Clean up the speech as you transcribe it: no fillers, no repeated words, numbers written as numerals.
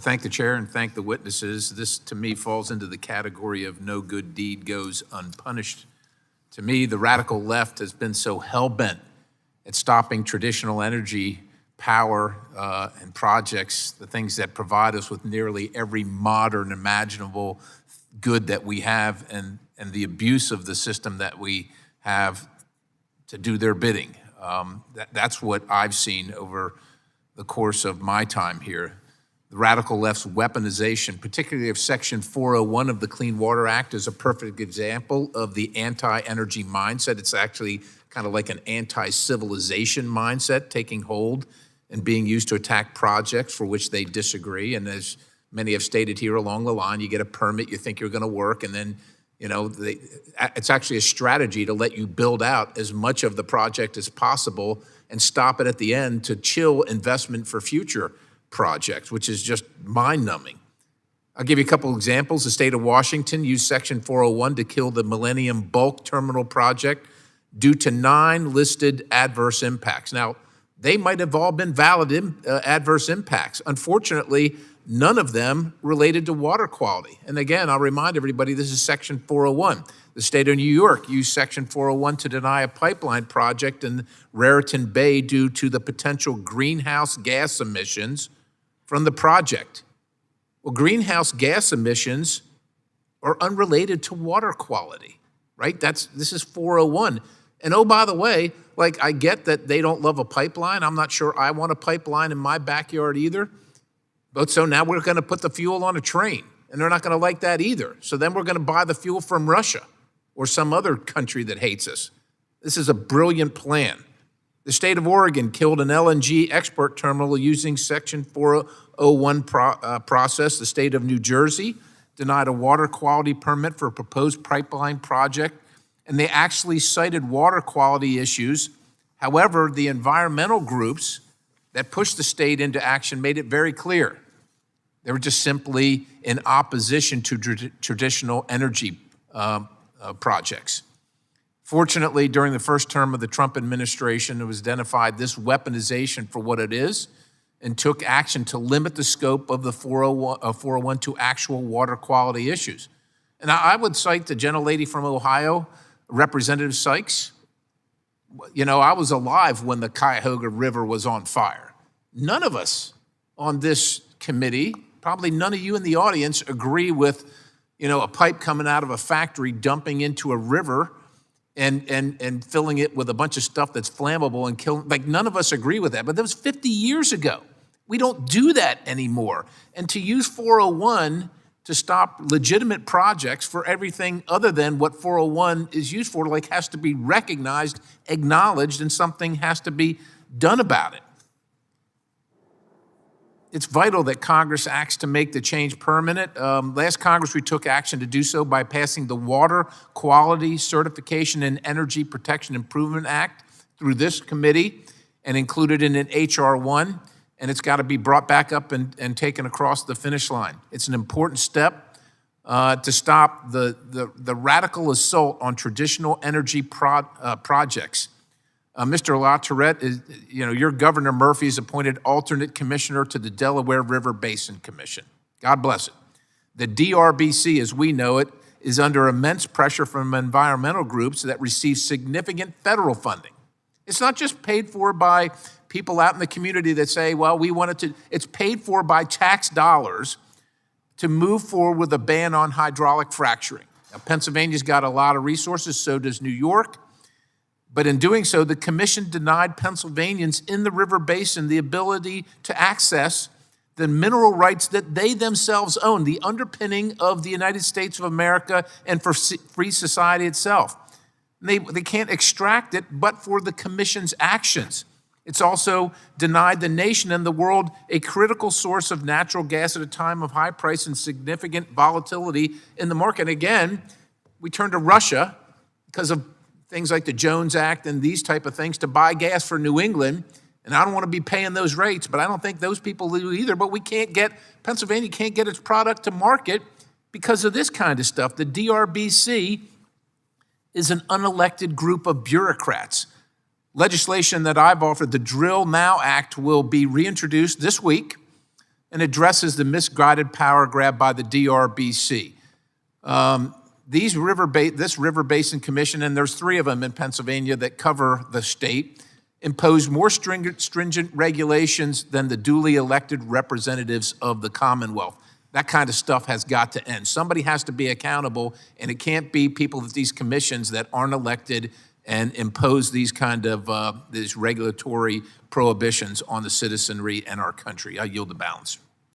thank the chair and thank the witnesses. This, to me, falls into the category of no good deed goes unpunished. To me, the radical left has been so hell-bent at stopping traditional energy, power, and projects, the things that provide us with nearly every modern imaginable good that we have, and the abuse of the system that we have to do their bidding. That's what I've seen over the course of my time here. The radical left's weaponization, particularly of Section 401 of the Clean Water Act, is a perfect example of the anti-energy mindset. It's actually kind of like an anti-civilization mindset taking hold and being used to attack projects for which they disagree. And as many have stated here along the line, you get a permit, you think you're going to work, and then it's actually a strategy to let you build out as much of the project as possible and stop it at the end to chill investment for future projects, which is just mind-numbing. I'll give you a couple examples. The state of Washington used Section 401 to kill the Millennium Bulk Terminal project due to 9 listed adverse impacts. Now, they might have all been valid adverse impacts. Unfortunately, none of them related to water quality. And again, I'll remind everybody, this is Section 401. The state of New York used Section 401 to deny a pipeline project in Raritan Bay due to the potential greenhouse gas emissions from the project. Well, greenhouse gas emissions are unrelated to water quality, right? This is 401. And oh, by the way, like, I get that they don't love a pipeline. I'm not sure I want a pipeline in my backyard either. But so now we're going to put the fuel on a train, and they're not going to like that either. So then we're going to buy the fuel from Russia or some other country that hates us. This is a brilliant plan. The state of Oregon killed an LNG export terminal using Section 401 process. The state of New Jersey denied a water quality permit for a proposed pipeline project, and they actually cited water quality issues. However, the environmental groups that pushed the state into action made it very clear. They were just simply in opposition to traditional energy projects. Fortunately, during the first term of the Trump administration, it was identified this weaponization for what it is and took action to limit the scope of the 401 to actual water quality issues. And I would cite the gentlelady from Ohio, Representative Sykes. You know, I was alive when the Cuyahoga River was on fire. None of us on this committee, probably none of you in the audience, agree with, a pipe coming out of a factory dumping into a river and filling it with a bunch of stuff that's flammable and killing. Like, none of us agree with that. But that was 50 years ago. We don't do that anymore. And to use 401 to stop legitimate projects for everything other than what 401 is used for, like, has to be recognized, acknowledged, and something has to be done about it. It's vital that Congress acts to make the change permanent. Last Congress, we took action to do so by passing the Water Quality Certification and Energy Protection Improvement Act through this committee and included in an H.R. 1, and it's got to be brought back up and taken across the finish line. It's an important step to stop the radical assault on traditional energy projects. Mr. LaTourette, your Governor Murphy is appointed alternate commissioner to the Delaware River Basin Commission. God bless it. The DRBC, as we know it, is under immense pressure from environmental groups that receive significant federal funding. It's not just paid for by people out in the community that say, well, we want it to, it's paid for by tax dollars to move forward with a ban on hydraulic fracturing. Now, Pennsylvania's got a lot of resources, so does New York. But in doing so, the commission denied Pennsylvanians in the river basin the ability to access the mineral rights that they themselves own, the underpinning of the United States of America and for free society itself. They can't extract it but for the commission's actions. It's also denied the nation and the world a critical source of natural gas at a time of high price and significant volatility in the market. Again, we turn to Russia because of things like the Jones Act and these type of things to buy gas for New England. And I don't want to be paying those rates, but I don't think those people do either. But Pennsylvania can't get its product to market because of this kind of stuff. The DRBC is an unelected group of bureaucrats. Legislation that I've offered, the Drill Now Act, will be reintroduced this week and addresses the misguided power grab by the DRBC. This River Basin Commission, and there's 3 of them in Pennsylvania that cover the state, impose more stringent regulations than the duly elected representatives of the Commonwealth. That kind of stuff has got to end. Somebody has to be accountable, and it can't be people at these commissions that aren't elected and impose these kind of these regulatory prohibitions on the citizenry and our country. I yield the balance.